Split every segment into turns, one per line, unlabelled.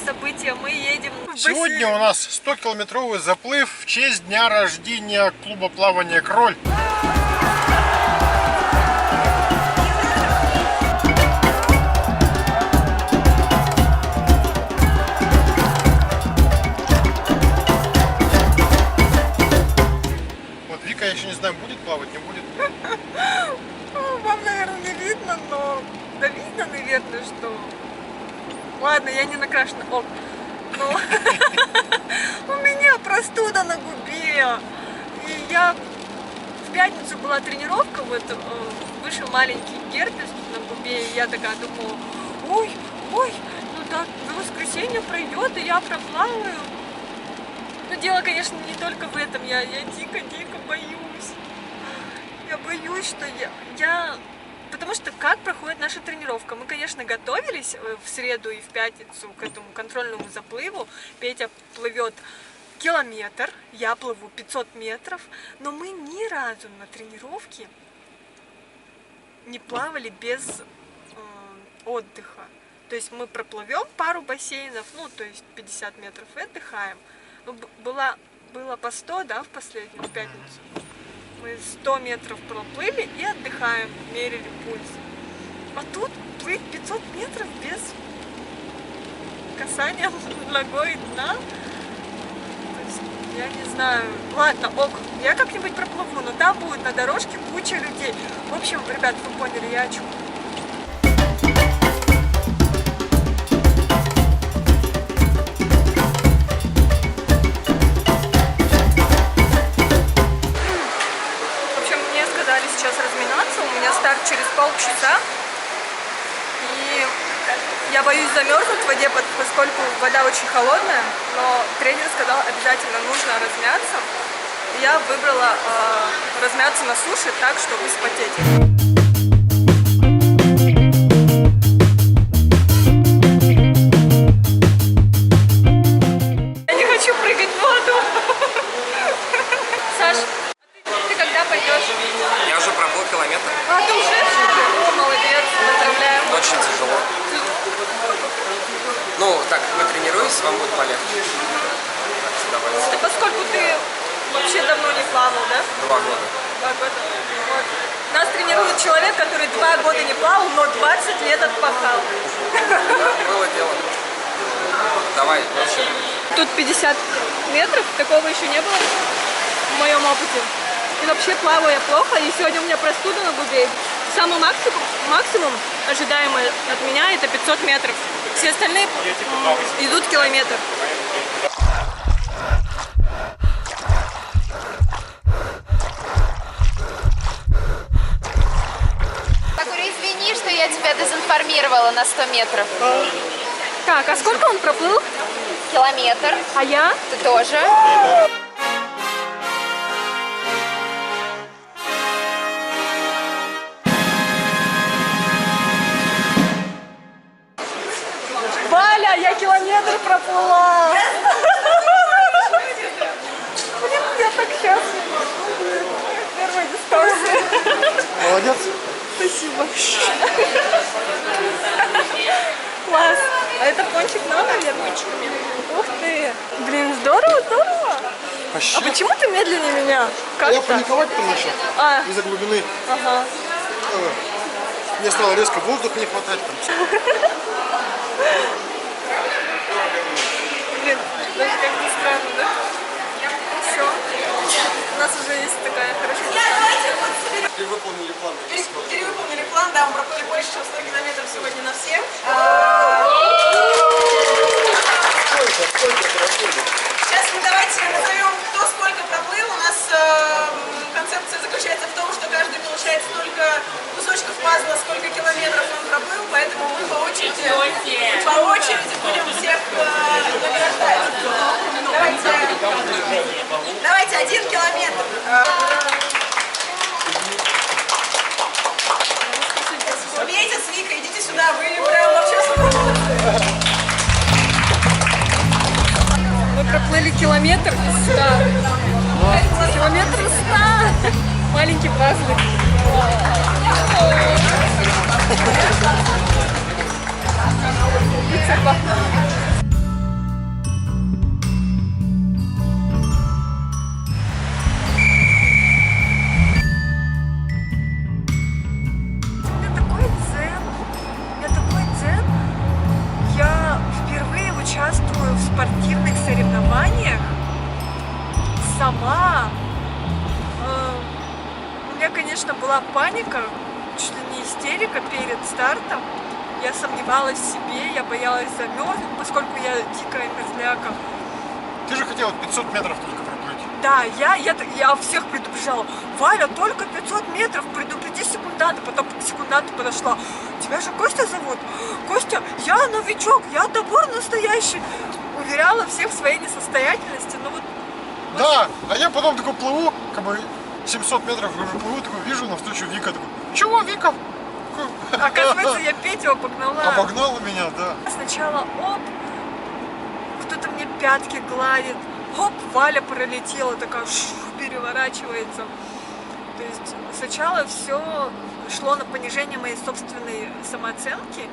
событие. Мы едем в бассейн.
Сегодня у нас 100-километровый заплыв в честь дня рождения клуба плавания «Кроль». Вот Вика, я еще не знаю, будет плавать, не будет.
Вам, наверное, не видно, но... Да видно, наверное, что... Ладно, я не накрашена. Ок. Но... У меня простуда на губе. И я... В пятницу была тренировка, вот вышел маленький герпес на губе, и я такая думала, ой, ну так, в воскресенье пройдет, и я проплаваю. Но дело, конечно, не только в этом, я дико-дико боюсь. Я боюсь, что я... Потому что как проходит наша тренировка? Мы, конечно, готовились в среду и в пятницу к этому контрольному заплыву. Петя плывет километр, я плыву 500 метров, но мы ни разу на тренировке не плавали без отдыха. То есть мы проплывем пару бассейнов, ну, то есть 50 метров и отдыхаем. Было по 100, да, в последнюю пятницу. Мы 100 метров проплыли и отдыхаем, мерили пульс. А тут плыть 500 метров без касания ногой дна. То есть, я не знаю. Ладно, ок, я как-нибудь проплыву, но там будет на дорожке куча людей. В общем, ребят, вы поняли, я о чем. Сейчас разминаться, у меня старт через полчаса, и я боюсь замерзнуть в воде, поскольку вода очень холодная, но тренер сказал, обязательно нужно размяться. Я выбрала размяться на суше так, чтобы вспотеть.
Я уже проплыл километр.
А ты уже? О, молодец, поздравляем.
Очень тяжело. Ну, так, вы тренируетесь, вам будет полегче. Так что давайте.
Поскольку ты вообще давно не плавал, да?
2 года.
2 года. Вот. Нас тренирует человек, который 2 года не плавал, но 20 лет отпахал.
Да, было дело. Давай, вообще.
Тут 50 метров, такого еще не было в моем опыте. И вообще плаваю я плохо, и сегодня у меня простуда на губе. Самый максимум ожидаемый от меня это 500 метров. Все остальные идут километр.
Такури, извини, что я тебя дезинформировала на 100 метров.
Так, а сколько он проплыл?
Километр.
А я?
Ты тоже.
Валя, я километр проплыла! Блин, я так счастлива. Первая дистанция.
Молодец.
Спасибо. Класс. А это пончик нам, наверное? Ух ты. Блин, здорово, здорово.
Вообще.
А почему ты медленнее меня? Как
Я
так?
паниковать-то начал из-за глубины.
Ага.
Мне стало резко воздуха не хватать.
Блин, даже как-то странно, да? Все. У нас уже есть такая хорошая.
Перевыполнили план.
Перевыполнили план, да, мы проплыли больше, чем 100 километров сегодня на всех.
Сколько проплыли?
Сейчас мы давайте назовем, кто сколько проплыл. У нас концепция заключается в том, что каждый получает столько кусочков пазла, сколько километров он проплыл, поэтому мы по очереди будем всех награждать. Давайте 1 километр. Петя с Викой, идите сюда, вы прям вообще...
Мы проплыли километр 100. Километр 100. Маленький пазлик. Цепа. сама. У меня, конечно, была паника, чуть ли не истерика перед стартом. Я сомневалась в себе, я боялась замерзнуть, поскольку я дикая мерзляка.
Ты же хотела 500 метров только проплыть.
Да, я всех предупреждала. Валя, только 500 метров, предупреди секунданта. Потом секунданта подошла. Тебя же Костя зовут? Костя, я новичок, я добор настоящий. Уверяла всех в своей несостоятельности. Ну вот.
Да, а я потом такой плыву, как бы 700 метров уже плыву, такой вижу навстречу Вика, такой, чего, Вика?
Оказывается, я Петю обогнала.
Обогнала меня, да.
Сначала оп, кто-то мне пятки гладит. Оп, Валя пролетела, такая переворачивается. То есть сначала все шло на понижение моей собственной самооценки,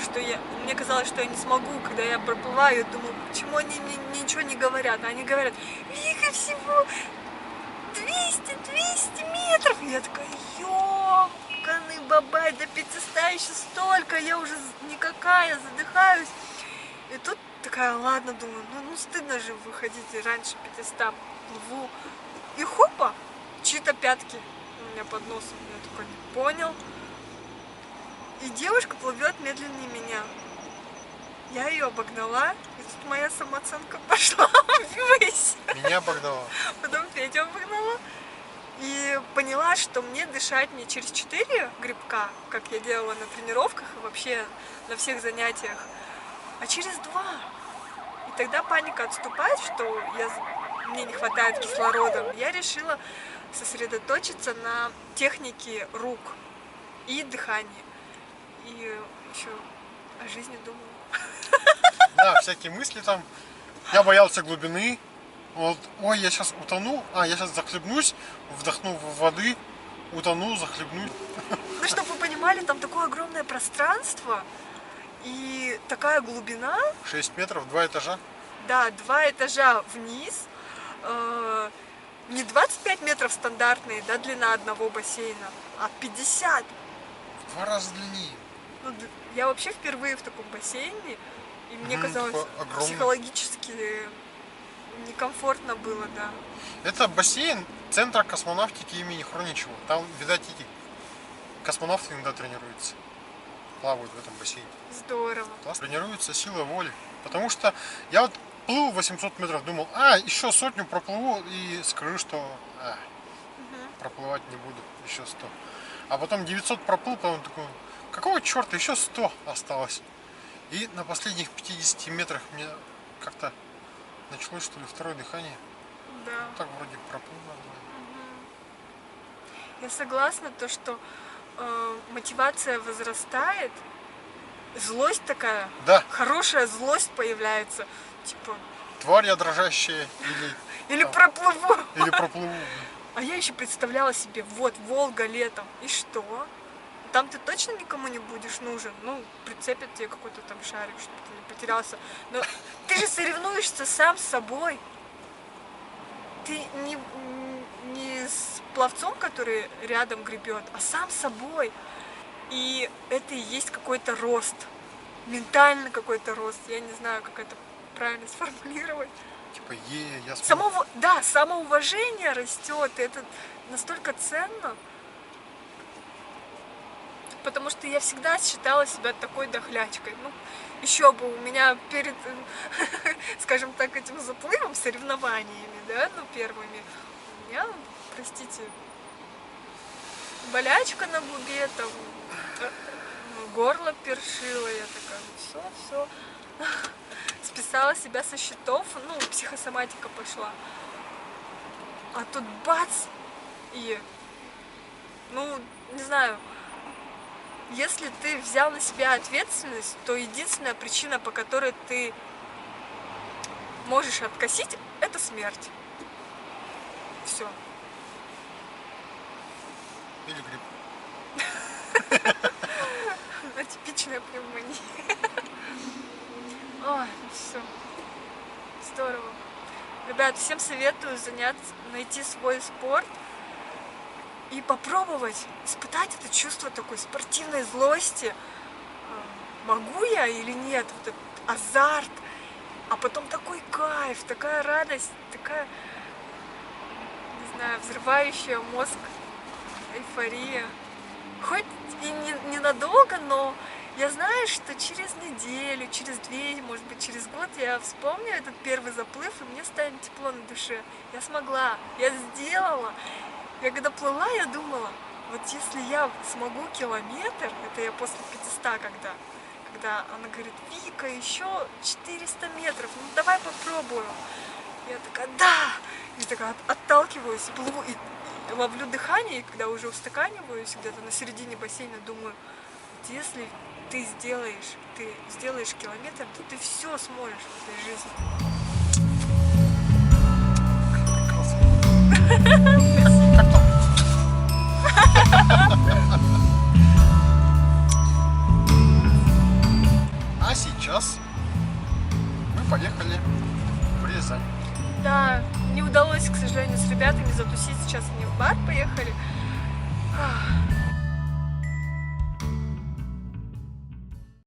что мне казалось, что я не смогу, когда я проплываю, я думаю, почему они мне ничего не говорят. А они говорят, Вика, всего 200 метров. И я такая, ёбаный бабай, до 500 еще столько, я уже никакая, задыхаюсь. И тут такая, ладно, думаю, ну стыдно же выходить раньше 500, плыву. И хопа, чьи-то пятки у меня под носом, я такой не понял. И девушка плывет медленнее меня. Я ее обогнала, и тут моя самооценка пошла ввысь.
Меня обогнала.
Потом Петю обогнала. И поняла, что мне дышать не через 4 грибка, как я делала на тренировках и вообще на всех занятиях, а через 2. И тогда паника отступает, что мне не хватает кислорода. Я решила сосредоточиться на технике рук и дыхании. И еще о жизни думала.
Да, всякие мысли там. Я боялся глубины. Вот, ой, я сейчас утону, я сейчас захлебнусь, вдохну воды, утону, захлебнусь.
Ну, чтобы вы понимали, там такое огромное пространство и такая глубина.
6 метров, 2 этажа.
Да, 2 этажа вниз. Не 25 метров стандартные, да, длина одного бассейна, а 50.
В 2 раза длиннее.
Ну, я вообще впервые в таком бассейне, и мне казалось,
такой огромный.
психологически некомфортно было, да.
Это бассейн Центра космонавтики имени Хроничева. Там, видать, эти космонавты иногда тренируются. Плавают в этом бассейне.
Здорово.
Классно. Тренируются силой воли. Потому что я вот плыл 800 метров, думал, еще 100 проплыву и скажу, что проплывать не буду, еще 100. А потом 900 проплыл, потом такой, какого черта, еще 100 осталось. И на последних 50 метрах мне как-то началось, что ли, второе дыхание.
Да.
Так вроде проплыл нормально.
Я согласна, то, что мотивация возрастает, злость такая,
Да.
хорошая злость появляется, типа,
Тварь я дрожащая
или проплыву.
или проплыву.
А я еще представляла себе, вот, Волга летом, и что? Там ты точно никому не будешь нужен? Ну, прицепят тебе какой-то там шарик, чтобы ты не потерялся. Но ты же соревнуешься сам с собой. Ты не с пловцом, который рядом гребет, а сам с собой. И это и есть какой-то рост. Ментальный какой-то рост. Я не знаю, как это правильно сформулировать.
Типа, я смог.
Самоуважение растет, и это настолько ценно. Потому что я всегда считала себя такой дохлячкой. Ну, еще бы у меня перед, скажем так, этим заплывом, соревнованиями, да, ну, первыми, у меня, простите, болячка на губе, там, горло першило, я такая, все, списала себя со счетов, ну, психосоматика пошла. А тут бац, и, ну, не знаю, если ты взял на себя ответственность, то единственная причина, по которой ты можешь откосить, это смерть. Все.
Или гриб.
Атипичная пневмония. Ой, все. Здорово. Ребят, всем советую найти свой спорт и попробовать испытать это чувство такой спортивной злости. Могу я или нет? Вот этот азарт. А потом такой кайф, такая радость, такая знаю, взрывающая мозг эйфория. Хоть и ненадолго, но я знаю, что через неделю, через 2, может быть, через год я вспомню этот первый заплыв, и мне станет тепло на душе. Я смогла, я сделала. Я когда плыла, я думала, вот если я смогу километр, это я после 500, когда она говорит, Вика, еще 400 метров, ну давай попробуем. Я такая, да! И такая отталкиваюсь, плыву и ловлю дыхание, и когда уже устаканиваюсь где-то на середине бассейна, думаю, вот если ты сделаешь километр, то ты все сможешь в этой жизни.
А сейчас мы поехали в Рязань.
Да, не удалось, к сожалению, с ребятами затусить. Сейчас они в бар поехали.